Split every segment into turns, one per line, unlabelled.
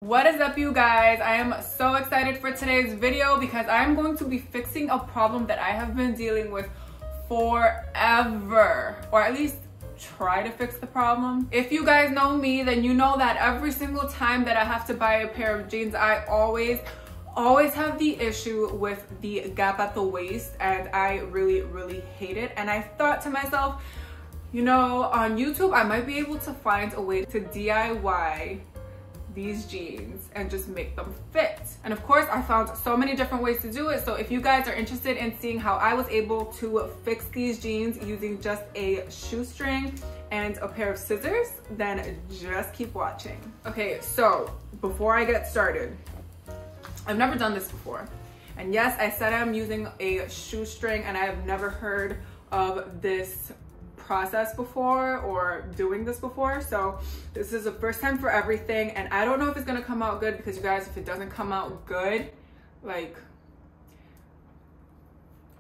What is up, you guys? I am so excited for today's video because I am going to be fixing a problem that I have been dealing with forever, or at least try to fix the problem. If you guys know me, then you know that every single time that I have to buy a pair of jeans, I always have the issue with the gap at the waist, and I really hate it. And I thought to myself, you know, on YouTube I might be able to find a way to DIY these jeans and just make them fit. And of course I found so many different ways to do it. So if you guys are interested in seeing how I was able to fix these jeans using just a shoestring and a pair of scissors, then just keep watching. Okay, so before I get started, I've never done this before. And yes, I said I'm using a shoestring, and I have never heard of this process before or doing this before. So this is the first time for everything, and I don't know if it's gonna come out good, because you guys, if it doesn't come out good, like,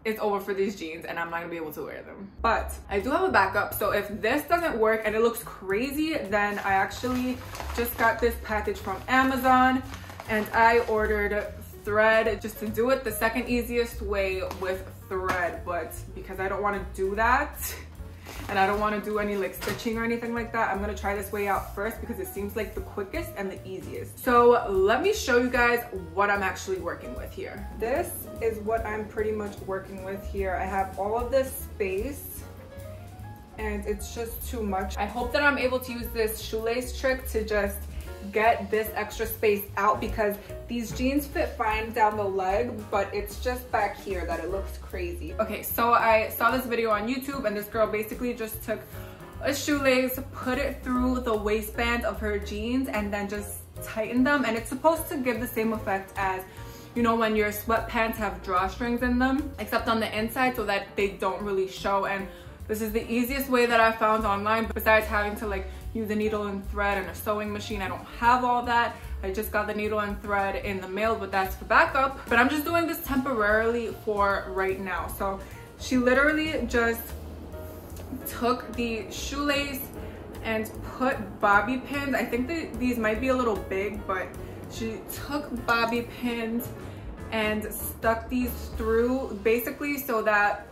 it's over for these jeans and I'm not gonna be able to wear them. But I do have a backup, so if this doesn't work and it looks crazy, then I actually just got this package from Amazon, and I ordered thread just to do it the second easiest way with thread. But because I don't want to do that, and I don't want to do any like stitching or anything like that, I'm gonna try this way out first because it seems like the quickest and the easiest. So let me show you guys what I'm actually working with here. This is what I'm pretty much working with here. I have all of this space and it's just too much. I hope that I'm able to use this shoelace trick to just get this extra space out, because these jeans fit fine down the leg, but it's just back here that it looks crazy. Okay, so I saw this video on YouTube, and this girl basically just took a shoelace, put it through the waistband of her jeans, and then just tightened them. And it's supposed to give the same effect as, you know, when your sweatpants have drawstrings in them, except on the inside, so that they don't really show. And this is the easiest way that I found online, besides having to like use a needle and thread and a sewing machine. I don't have all that. I just got the needle and thread in the mail, but that's for backup. But I'm just doing this temporarily for right now. So she literally just took the shoelace and put bobby pins. I think that these might be a little big, but she took bobby pins and stuck these through, basically so that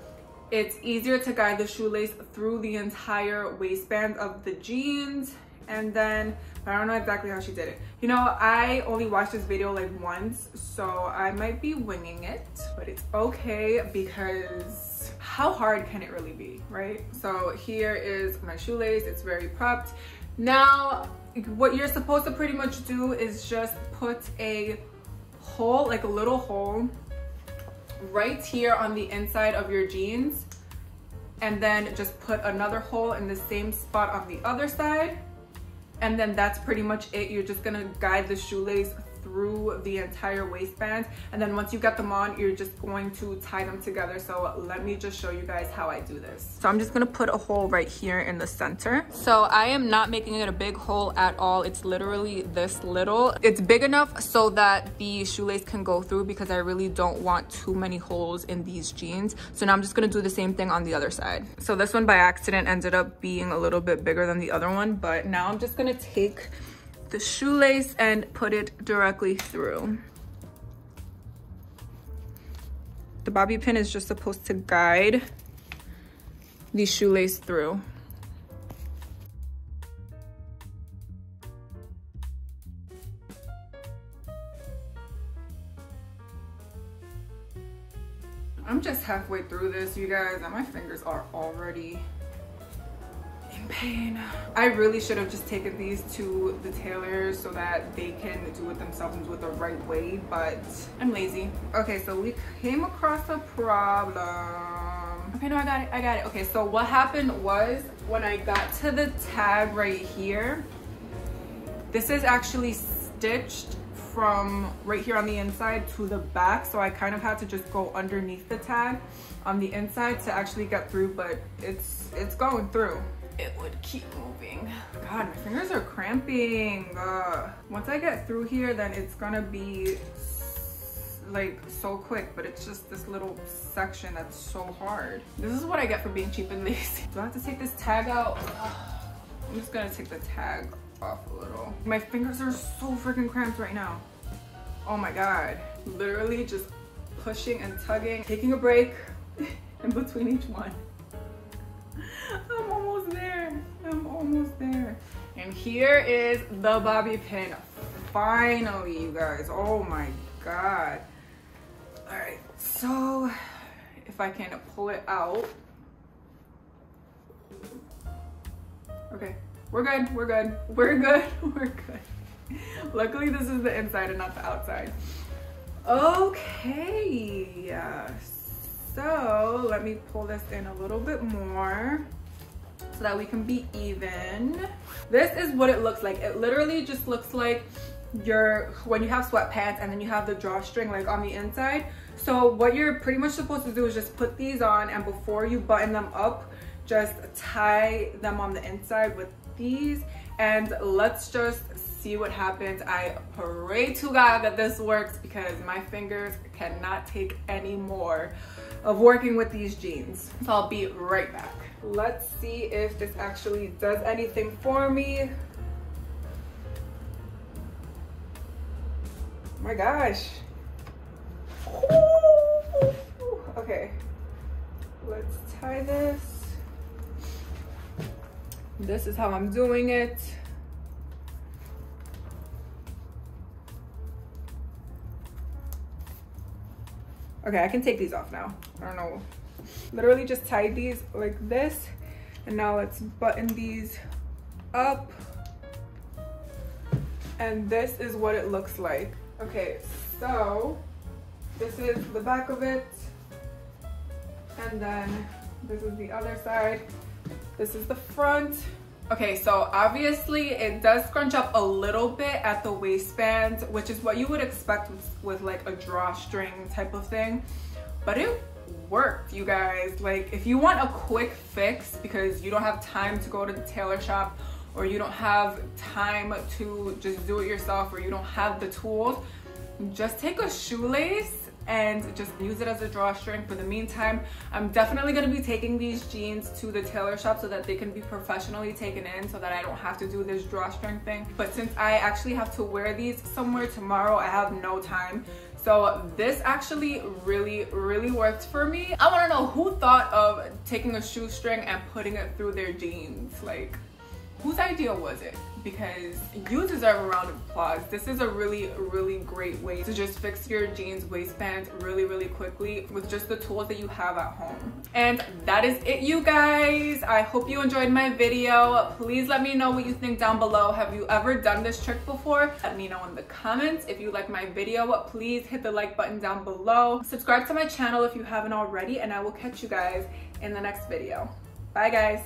it's easier to guide the shoelace through the entire waistband of the jeans. And then, I don't know exactly how she did it. You know, I only watched this video like once, so I might be winging it, but it's okay, because how hard can it really be, right? So here is my shoelace. It's very prepped. Now, what you're supposed to pretty much do is just put a hole, like a little hole, right here on the inside of your jeans, and then just put another hole in the same spot on the other side, and then that's pretty much it. You're just gonna guide the shoelace through the entire waistband, and then once you get them on, you're just going to tie them together. So let me just show you guys how I do this. So I'm just gonna put a hole right here in the center. So I am not making it a big hole at all. It's literally this little. It's big enough so that the shoelace can go through, because I really don't want too many holes in these jeans. So now I'm just gonna do the same thing on the other side. So this one by accident ended up being a little bit bigger than the other one, but now I'm just gonna take the shoelace and put it directly through. The bobby pin is just supposed to guide the shoelace through. I'm just halfway through this, you guys, and my fingers are already in pain. I really should have just taken these to the tailors so that they can do it themselves and do it the right way, but I'm lazy. Okay, so we came across a problem. Okay, no, I got it. Okay, so what happened was, when I got to the tag right here, this is actually stitched from right here on the inside to the back, so I kind of had to just go underneath the tag on the inside to actually get through, but it's going through. It would keep moving. God, my fingers are cramping. Once I get through here, then it's gonna be like so quick, but it's just this little section that's so hard. This is what I get for being cheap and lazy. Do I have to take this tag out? I'm just gonna take the tag off a little. My fingers are so freaking cramped right now. Oh my God. Literally just pushing and tugging, taking a break in between each one. I'm almost there. I'm almost there. And here is the bobby pin. Finally, you guys. Oh my God. All right, so if I can pull it out. Okay, we're good, we're good, we're good, we're good. Luckily, this is the inside and not the outside. Okay, so let me pull this in a little bit more so that we can be even. This is what it looks like. It literally just looks like when you have sweatpants and then you have the drawstring like on the inside. So what you're pretty much supposed to do is just put these on, and before you button them up, just tie them on the inside with these, and let's just see what happens. I pray to God that this works because my fingers cannot take any more of working with these jeans. So I'll be right back. Let's see if this actually does anything for me. Oh my gosh. Okay, let's tie this. This is how I'm doing it. Okay, I can take these off now. I don't know. Literally just tied these like this. And now let's button these up. And this is what it looks like. Okay, so this is the back of it. And then this is the other side. This is the front. Okay, so obviously it does scrunch up a little bit at the waistband, which is what you would expect with like a drawstring type of thing. But it worked, you guys. Like, if you want a quick fix because you don't have time to go to the tailor shop, or you don't have time to just do it yourself, or you don't have the tools, just take a shoelace and just use it as a drawstring for the meantime. I'm definitely gonna be taking these jeans to the tailor shop so that they can be professionally taken in, so that I don't have to do this drawstring thing. But since I actually have to wear these somewhere tomorrow, I have no time. So this actually really worked for me. I wanna know who thought of taking a shoestring and putting it through their jeans. Like, whose idea was it? Because you deserve a round of applause. This is a really great way to just fix your jeans waistband really quickly with just the tools that you have at home. And that is it, you guys. I hope you enjoyed my video. Please let me know what you think down below. Have you ever done this trick before? Let me know in the comments. If you like my video, please hit the like button down below. Subscribe to my channel if you haven't already, and I will catch you guys in the next video. Bye, guys.